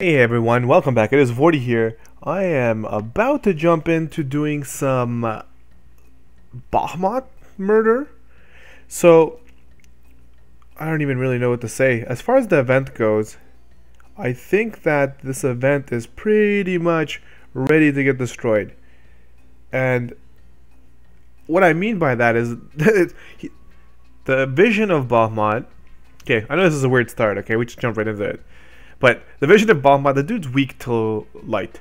Hey everyone, welcome back. It is Vortie here. I am about to jump into doing some Bahamut murder. So, I don't even really know what to say. As far as the event goes, I think that this event is pretty much ready to get destroyed. And what I mean by that is the vision of Bahamut. Okay, I know this is a weird start, okay? We just jump right into it. But the vision of Bahamut, the dude's weak to light.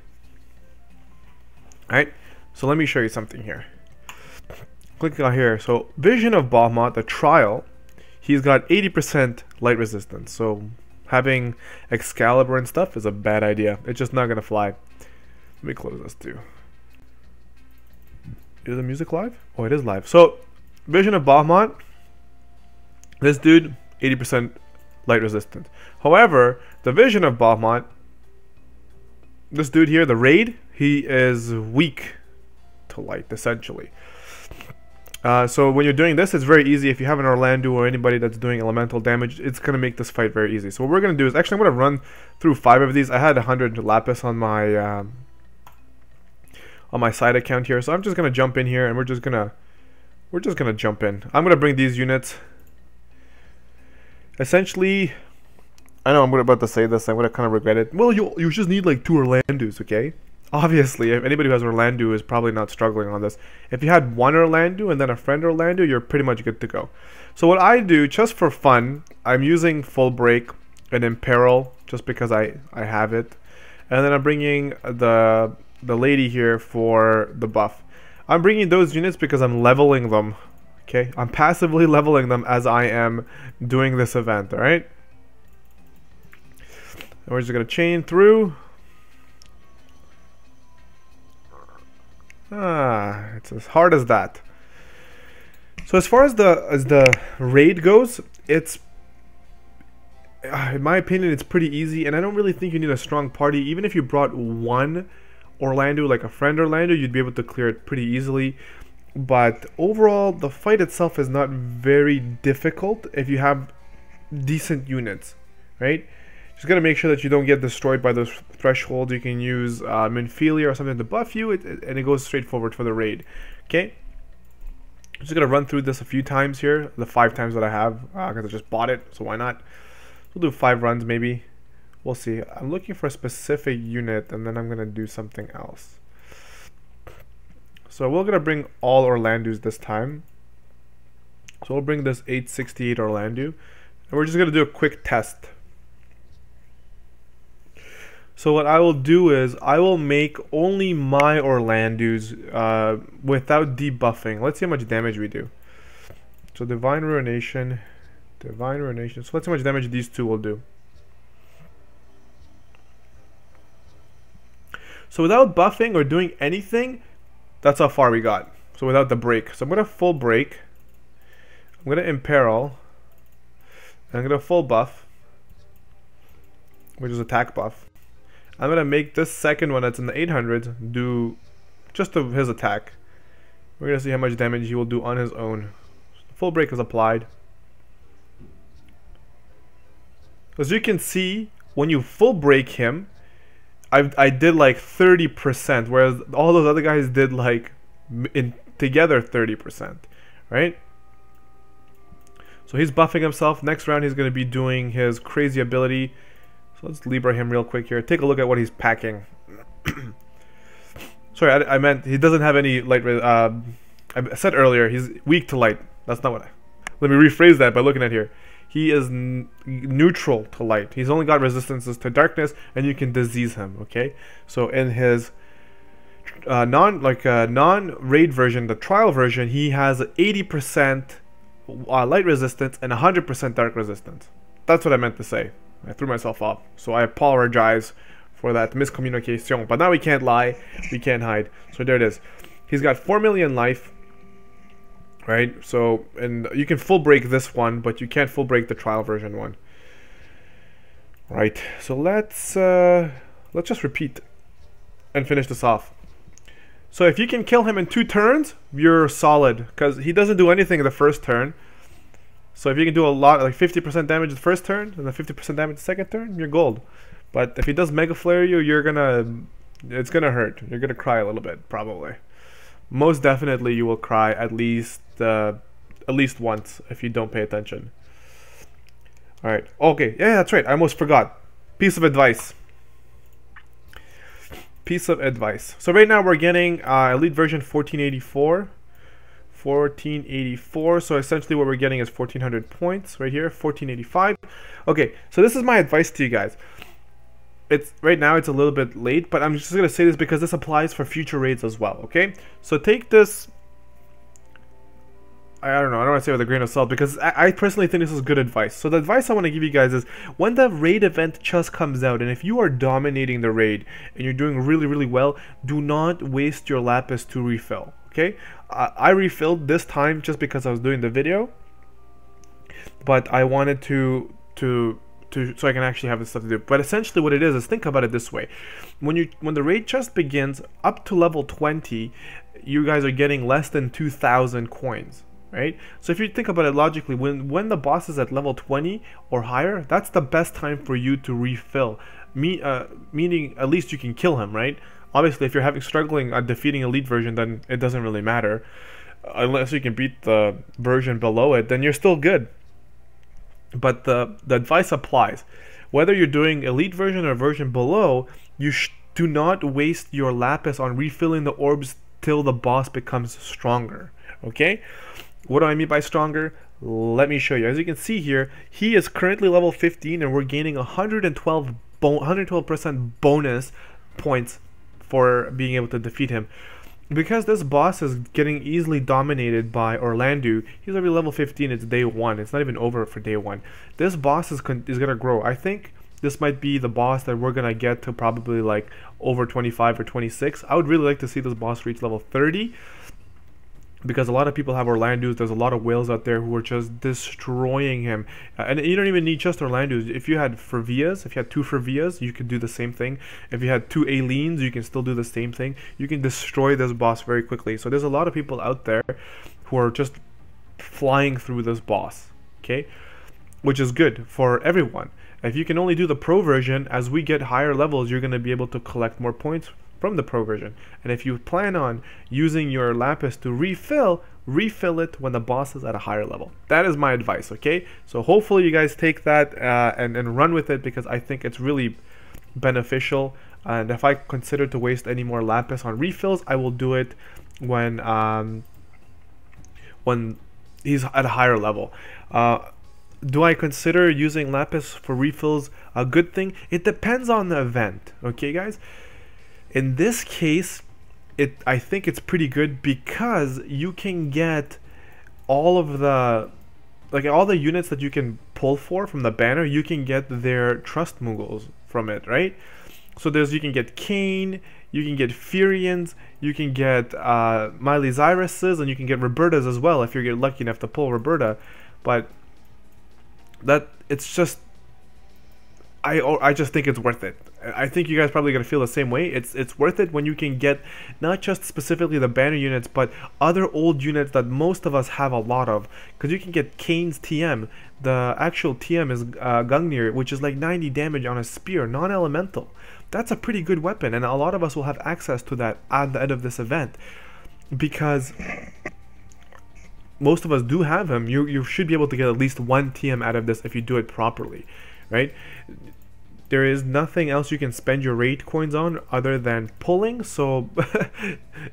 Alright, so let me show you something here. Click on here. So, vision of Bahamut, the trial, he's got 80% light resistance. So, having Excalibur and stuff is a bad idea. It's just not going to fly. Let me close this too. Is the music live? Oh, it is live. So, vision of Bahamut, this dude, 80% light resistant. However, the vision of Bahamut, this dude here, the raid, he is weak to light, essentially. So when you're doing this, it's very easy. If you have an Orlando or anybody that's doing elemental damage, it's going to make this fight very easy. So what we're going to do is, actually I'm going to run through 5 of these. I had 100 lapis on my side account here, so I'm just going to jump in here and we're just going to jump in. I'm going to bring these units. Essentially, I know I'm about to say this, I'm going to kind of regret it. Well, you just need like 2 Orlandos, okay? Obviously, if anybody who has Orlando is probably not struggling on this. If you had 1 Orlando and then a friend Orlando, you're pretty much good to go. So what I do, just for fun, I'm using Full Break and Imperil, just because I have it. And then I'm bringing the lady here for the buff. I'm bringing those units because I'm leveling them. Okay, I'm passively leveling them as I am doing this event, alright? And we're just going to chain through. It's as hard as that. So as far as the raid goes, it's, in my opinion, it's pretty easy. And I don't really think you need a strong party. Even if you brought 1 Orlando, like a friend Orlando, you'd be able to clear it pretty easily. But overall, the fight itself is not very difficult if you have decent units, right? Just gotta make sure that you don't get destroyed by those thresholds. You can use Minfilia or something to buff you, and it goes straight forward for the raid. Okay, I'm just gonna run through this a few times here, the 5 times that I have, because I just bought it, so why not? We'll do 5 runs maybe. We'll see. I'm looking for a specific unit, and then I'm gonna do something else. So we're going to bring all Orlandos this time. So we'll bring this 868 Orlando. And we're just going to do a quick test. So what I will do is, I will make only my Orlandos without debuffing. Let's see how much damage we do. So Divine Ruination. So let's see how much damage these 2 will do. So without buffing or doing anything, that's how far we got. So without the break. So I'm going to full break. I'm going to imperil. And I'm going to full buff, which is attack buff. I'm going to make this second one that's in the 800s do just his attack. We're going to see how much damage he will do on his own. Full break is applied. As you can see, when you full break him, I did like 30%, whereas all those other guys did like together 30%, right? So he's buffing himself. Next round he's going to be doing his crazy ability. So let's Libra him real quick here. Take a look at what he's packing. Sorry, I meant he doesn't have any light. I said earlier he's weak to light. That's not what let me rephrase that by looking at here. He is neutral to light. He's only got resistances to darkness, and you can disease him. Okay, so in his non-raid version, the trial version, he has 80% light resistance and 100% dark resistance. That's what I meant to say. I threw myself off, so I apologize for that miscommunication. But now we can't lie, we can't hide. So there it is. He's got 4 million life. Right, so, and you can full break this one, but you can't full break the trial version one. Right, so let's just repeat and finish this off. So if you can kill him in 2 turns, you're solid, because he doesn't do anything in the first turn. So if you can do a lot, like 50% damage the first turn and then 50% damage the second turn, you're gold. But if he does Mega Flare you, it's gonna hurt. You're gonna cry a little bit, probably. Most definitely you will cry at least once if you don't pay attention. Alright, okay, yeah, that's right, I almost forgot. Piece of advice. So right now we're getting Elite version 1484. 1484, so essentially what we're getting is 1400 points right here, 1485. Okay, so this is my advice to you guys. It's right now it's a little bit late, but I'm just gonna say this because this applies for future raids as well. Okay, so take this, I don't know, I don't want to say with a grain of salt, because I personally think this is good advice. So the advice I want to give you guys is, when the raid event just comes out, and if you are dominating the raid and you're doing really well, do not waste your lapis to refill. Okay, I refilled this time just because I was doing the video, but I wanted to so I can actually have this stuff to do. But essentially what it is think about it this way: when the raid just begins up to level 20, you guys are getting less than 2,000 coins, right? So if you think about it logically, when the boss is at level 20 or higher, that's the best time for you to refill. Meaning at least you can kill him, right? Obviously, if you're struggling at defeating Elite version, then it doesn't really matter. Unless you can beat the version below it, then you're still good. But the advice applies. Whether you're doing Elite version or version below, you do not waste your lapis on refilling the orbs till the boss becomes stronger. Okay? What do I mean by stronger? Let me show you. As you can see here, he is currently level 15 and we're gaining 112% bonus points for being able to defeat him. Because this boss is getting easily dominated by Orlando, he's already level 15, it's day 1, it's not even over for day 1. This boss is gonna grow. I think this might be the boss that we're gonna get to probably like over 25 or 26. I would really like to see this boss reach level 30, because a lot of people have Orlando's. There's a lot of whales out there who are just destroying him, and you don't even need just Orlando's. If you had Fervias, if you had 2 Fervias, you could do the same thing. If you had 2 Alines, you can still do the same thing. You can destroy this boss very quickly. So there's a lot of people out there who are just flying through this boss, okay, which is good for everyone. If you can only do the pro version, as we get higher levels, you're going to be able to collect more points from the pro version. And if you plan on using your lapis to refill it when the boss is at a higher level. That is my advice, okay? So hopefully you guys take that and run with it, because I think it's really beneficial. And if I consider to waste any more lapis on refills, I will do it when he's at a higher level. Do I consider using lapis for refills a good thing? It depends on the event, okay guys? In this case, I think it's pretty good, because you can get all of the units that you can pull from the banner. You can get their trust muggles from it, right? So you can get Kane, you can get Furians, you can get Miley Cyruses, and you can get Robertas as well if you're lucky enough to pull Roberta. But it's just, I just think it's worth it. I think you guys probably gonna feel the same way. It's worth it when you can get not just specifically the banner units, but other old units that most of us have a lot of. Because you can get Kane's TM. The actual TM is Gungnir, which is like 90 damage on a spear, non-elemental. That's a pretty good weapon, and a lot of us will have access to that at the end of this event, because most of us do have him. You should be able to get at least 1 TM out of this if you do it properly, right? There is nothing else you can spend your raid coins on other than pulling, so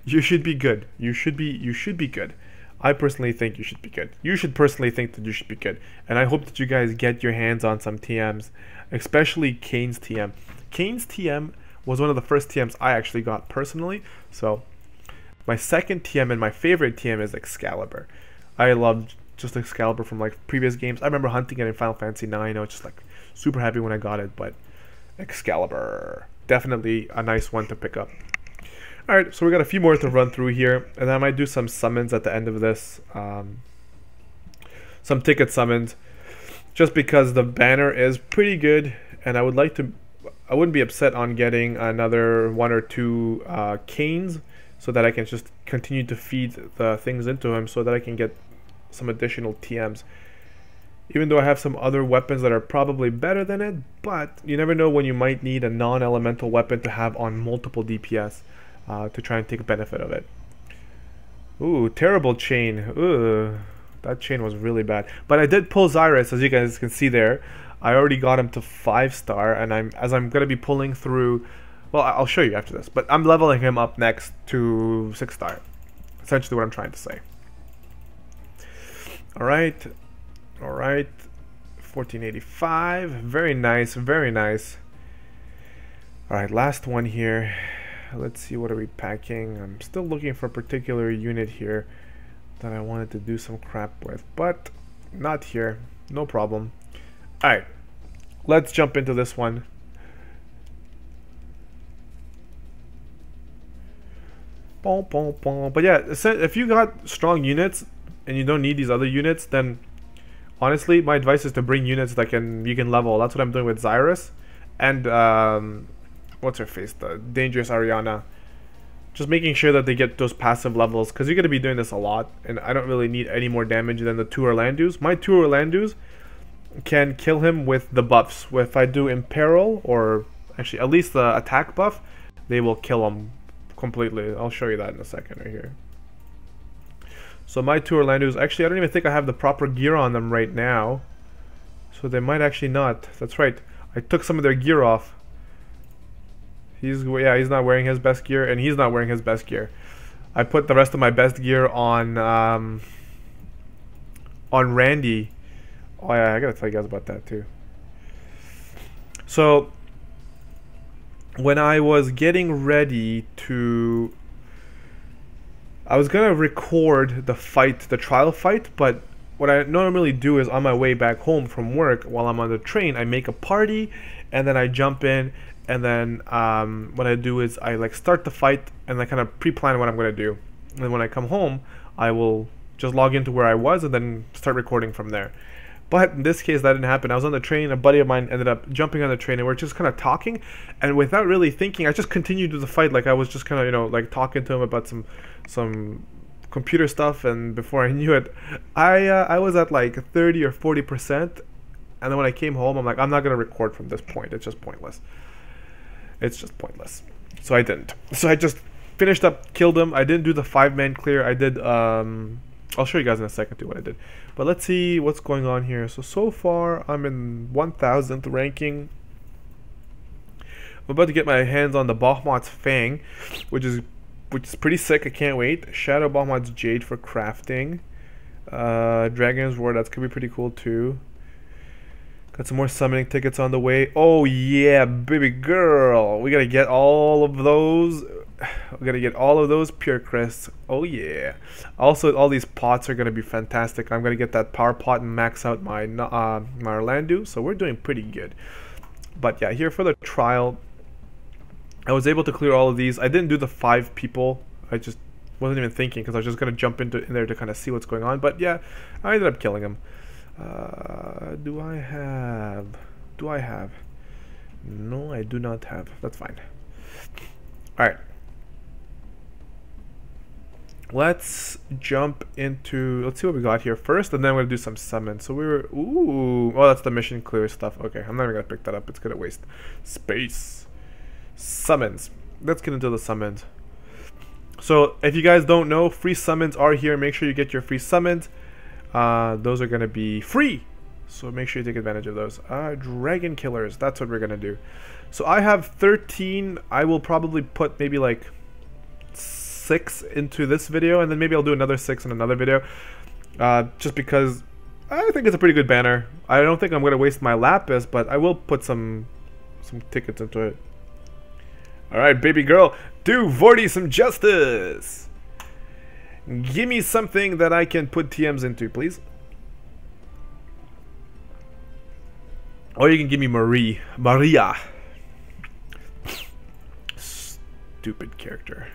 you should be good. You should be good. I personally think you should be good. You should personally think that you should be good. And I hope that you guys get your hands on some TMs, especially Kane's TM. Kane's TM was one of the first TMs I actually got personally. So my second TM and my favorite TM is Excalibur. I loved just Excalibur from like previous games. I remember hunting it in Final Fantasy 9. I was just like super happy when I got it, but Excalibur, definitely a nice one to pick up. Alright, so we got a few more to run through here, and I might do some summons at the end of this. Some ticket summons, just because the banner is pretty good, and I wouldn't be upset on getting another 1 or 2 Canes, so that I can just continue to feed the things into him, so that I can get some additional TMs. Even though I have some other weapons that are probably better than it, but you never know when you might need a non-elemental weapon to have on multiple DPS to try and take benefit of it. Ooh, terrible chain. Ooh, that chain was really bad. But I did pull Xyrus, as you guys can see there. I already got him to 5-star, and as I'm gonna be pulling through. Well, I'll show you after this, but I'm leveling him up next to 6-star. Essentially, what I'm trying to say. All right, 1485. Very nice, very nice. All right, last one here. Let's see, what are we packing? I'm still looking for a particular unit here that I wanted to do some crap with, but not here. No problem. Alright, let's jump into this one. But yeah, if you got strong units and you don't need these other units, then honestly, my advice is to bring units that you can level. That's what I'm doing with Xyrus and what's her face, the dangerous Ariana. Just making sure that they get those passive levels, because you're going to be doing this a lot, and I don't really need any more damage than the 2 Orlandus. My 2 Orlandus can kill him with the buffs. If I do Imperil, or actually at least the attack buff, they will kill him completely. I'll show you that in a second right here. So my 2 Orlandus, actually I don't even think I have the proper gear on them right now, so they might actually not. That's right, I took some of their gear off. He's not wearing his best gear, and he's not wearing his best gear. I put the rest of my best gear on Randy. Oh yeah, I gotta tell you guys about that too. So when I was getting ready to, I was gonna record the fight, the trial fight, but what I normally do is on my way back home from work, while I'm on the train, I make a party, and then I jump in. And then what I do is I like start the fight and I kind of pre-plan what I'm going to do. And then when I come home, I will just log into where I was and then start recording from there. But in this case, that didn't happen. I was on the train. A buddy of mine ended up jumping on the train, and we're just kind of talking. And without really thinking, I just continued with the fight. Like I was just kind of, like talking to him about some computer stuff. And before I knew it, I was at like 30 or 40%. And then when I came home, I'm like, I'm not going to record from this point. It's just pointless. It's just pointless. So I didn't. So I just finished up, killed him. I didn't do the 5-man clear. I did, I'll show you guys in a second too what I did. But let's see what's going on here. So far, I'm in 1000th ranking. I'm about to get my hands on the Bahamut's Fang, which is pretty sick. I can't wait. Shadow Bahamut's Jade for crafting. Dragon's Roar, that's gonna be pretty cool too. Got some more summoning tickets on the way. Oh yeah, baby girl. We gotta get all of those. We gotta get all of those pure crysts. Oh yeah. Also, all these pots are gonna be fantastic. I'm gonna get that power pot and max out my Orlandu. So we're doing pretty good. But yeah, here for the trial, I was able to clear all of these. I didn't do the 5 people. I just wasn't even thinking, because I was just gonna jump in there to kind of see what's going on. But yeah, I ended up killing him. Do I have? No, I do not have. That's fine. Alright. Let's jump into, let's see what we got here first, and then we're gonna do some summons. So ooh, oh, that's the mission clear stuff. Okay, I'm not even gonna pick that up. It's gonna waste space. Summons. Let's get into the summons. So if you guys don't know, free summons are here. Make sure you get your free summons. Those are going to be free, so make sure you take advantage of those. Dragon killers, that's what we're going to do. So I have 13. I will probably put maybe like 6 into this video, and then maybe I'll do another 6 in another video, just because I think it's a pretty good banner. I don't think I'm going to waste my lapis, but I will put some tickets into it. Alright, baby girl, do Vortie some justice. Give me something that I can put TMs into, please. Or you can give me Maria. Stupid character.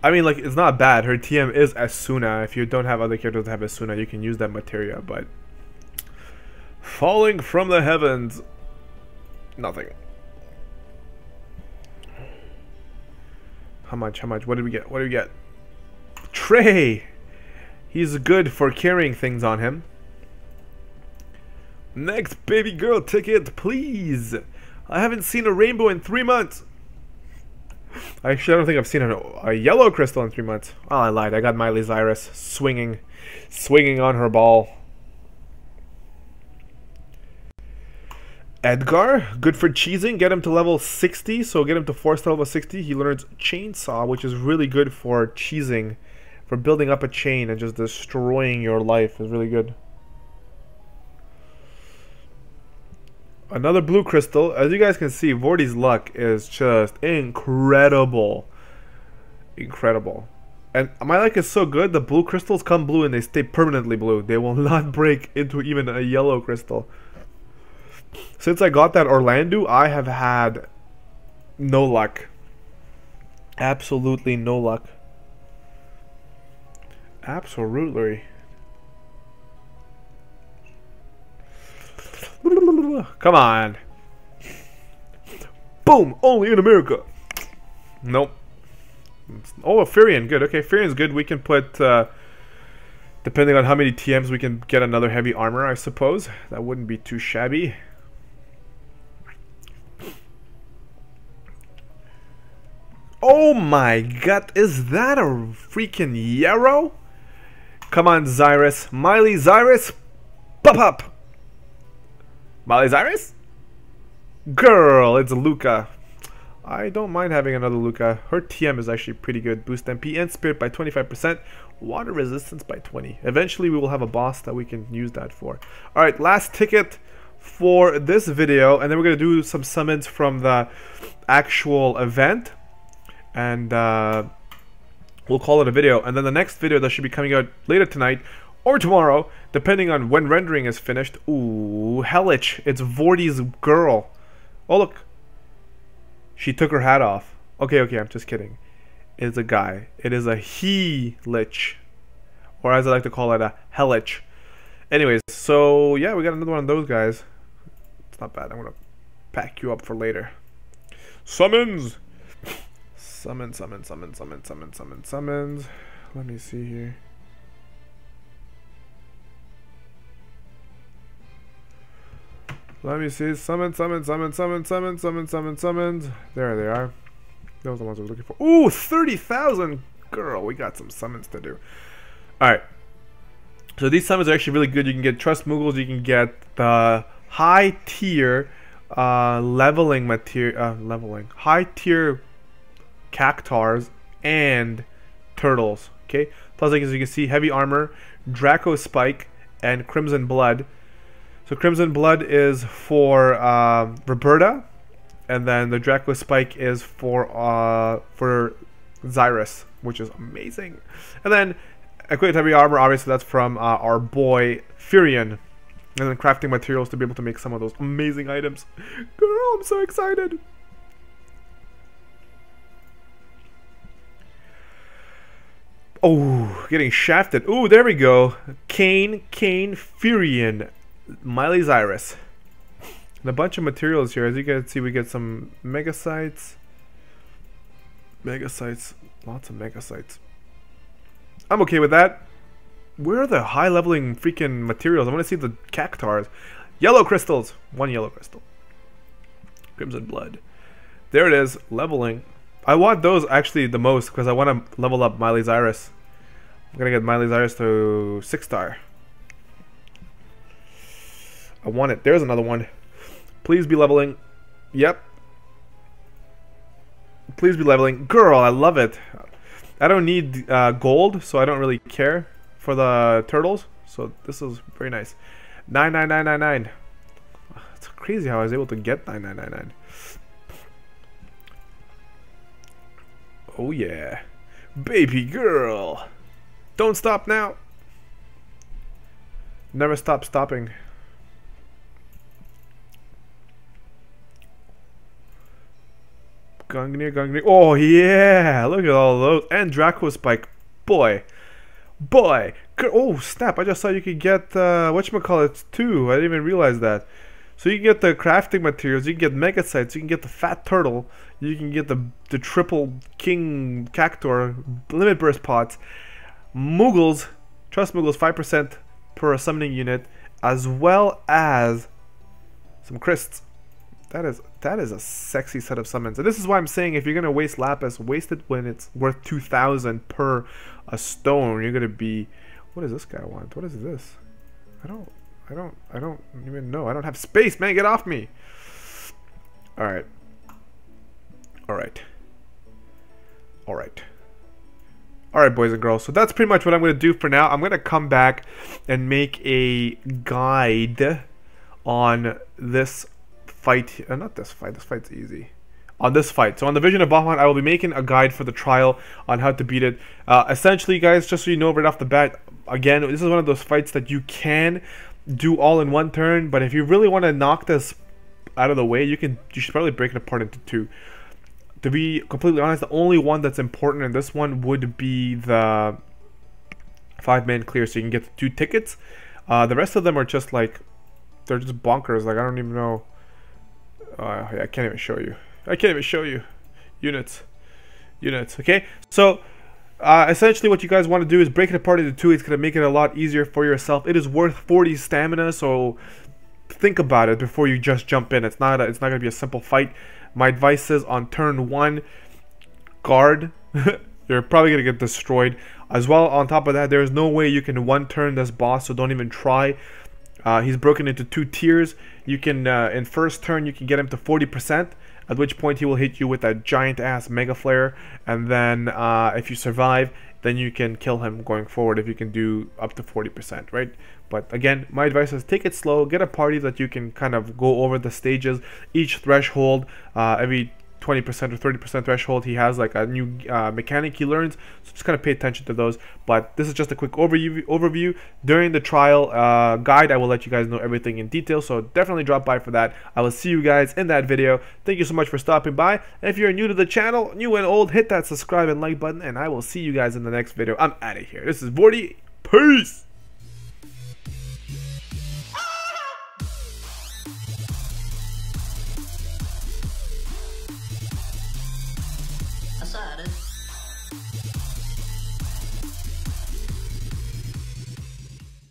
I mean, like, it's not bad. Her TM is Asuna. If you don't have other characters that have Asuna, you can use that materia, but falling from the heavens, nothing. How much? What did we get? Trey! He's good for carrying things on him. Next baby girl ticket, please. I haven't seen a rainbow in 3 months. Actually, I don't think I've seen a yellow crystal in 3 months. Oh, I lied. I got Miley Cyrus swinging on her ball. Edgar, good for cheesing. Get him to level 60, so get him to 4-star level 60. He learns Chainsaw, which is really good for cheesing, for building up a chain and just destroying your life. Is really good. Another blue crystal. As you guys can see, Vortie's luck is just incredible. Incredible. And my luck is so good, the blue crystals come blue and they stay permanently blue. They will not break into even a yellow crystal. Since I got that Orlando, I have had no luck. Absolutely no luck. Absolutely. Come on. Boom! Only in America. Nope. Oh, a Furion. Good. Okay, Furion's good. We can put, depending on how many TMs, we can get another heavy armor, I suppose. That wouldn't be too shabby. Oh my god, is that a freaking Yarrow? Come on, Cyrus. Miley Cyrus. Pop up. Miley Cyrus? Girl, it's Luca. I don't mind having another Luca. Her TM is actually pretty good. Boost MP and Spirit by 25%. Water resistance by 20. Eventually we will have a boss that we can use that for. Alright, last ticket for this video. And then we're going to do some summons from the actual event. And we'll call it a video. And then the next video that should be coming out later tonight or tomorrow, depending on when rendering is finished. Ooh, Hellich. It's Vortie's girl. Oh, look. She took her hat off. Okay, I'm just kidding. It's a guy. It is a he-lich. Or as I like to call it, a Hellich. Anyways, so yeah, we got another one of those guys. It's not bad. I'm going to pack you up for later. Summons! Summons. Let me see here. Let me see. Summons. There they are. Those are the ones I was looking for. Ooh, 30,000! Girl, we got some summons to do. Alright. So these summons are actually really good. You can get Trust Moogles. You can get the high tier leveling material. High tier Cactars and Turtles. Okay. Plus, like, as you can see, heavy armor, Draco Spike, and Crimson Blood. So Crimson Blood is for Roberta, and then the Draco Spike is for Xyrus, which is amazing. And then equipped heavy armor, obviously that's from our boy Furion. And then crafting materials to be able to make some of those amazing items. Girl, I'm so excited. Oh, getting shafted. Ooh, there we go. Kane, Furion, Miley Cyrus. And a bunch of materials here. As you can see, we get some megasites. Lots of megasites. I'm okay with that. Where are the high leveling freaking materials? I want to see the Cactars. Yellow crystals. 1 yellow crystal. Crimson Blood. There it is. Leveling. I want those actually the most because I want to level up Miley Cyrus. I'm going to get Miley Cyrus to 6-star. I want it. There's another one. Please be leveling. Yep. Please be leveling. Girl, I love it. I don't need gold, so I don't really care for the turtles. So this is very nice. 99999. It's crazy how I was able to get 9999. Oh yeah. Baby girl. Don't stop now. Never stop stopping. Gungnir. Oh yeah, look at all those. And Draco Spike. Boy. Oh snap, I just saw you could get whatchamacallit too. I didn't even realize that. So you can get the crafting materials, you can get megasites, you can get the fat turtle, you can get the triple king cactor, limit burst pots, Moogles, trust Moogles 5% per summoning unit, as well as some Crysts. That is a sexy set of summons. And this is why I'm saying if you're gonna waste Lapis, waste it when it's worth 2,000 per a stone. You're gonna be, what does this guy want? What is this? I don't even know. I don't have space, man. Get off me. All right. All right. All right. All right, boys and girls. So that's pretty much what I'm going to do for now. I'm going to come back and make a guide on this fight. Not this fight. This fight's easy. On this fight. So on the Vision of Bahamut, I will be making a guide for the trial on how to beat it. Essentially, guys, just so you know right off the bat, again, this is one of those fights that you can do all in one turn. But if you really want to knock this out of the way, you should probably break it apart into two. To be completely honest, the only one that's important in this one would be the 5-man clear, so you can get the 2 tickets. The rest of them are just like, they're just bonkers. Like, I don't even know. I can't even show you. I can't even show you. Units. Okay, so essentially what you guys want to do is break it apart into 2. It's going to make it a lot easier for yourself. It is worth 40 stamina, so think about it before you just jump in. It's not going to be a simple fight. My advice is on turn 1, guard. You're probably going to get destroyed. As well, on top of that, there is no way you can one-turn this boss, so don't even try. He's broken into 2 tiers. You can, in first turn, you can get him to 40%, at which point he will hit you with that giant-ass Mega Flare. And then, if you survive, then you can kill him going forward if you can do up to 40%, right? But again, my advice is take it slow, get a party that you can kind of go over the stages, each threshold, every 20% or 30% threshold, he has like a new mechanic he learns, so just kind of pay attention to those. But this is just a quick overview. During the trial guide, I will let you guys know everything in detail, so definitely drop by for that. I will see you guys in that video. Thank you so much for stopping by, and if you're new to the channel, new and old, hit that subscribe and like button, and I will see you guys in the next video. I'm out of here. This is Vortie. Peace! Aside.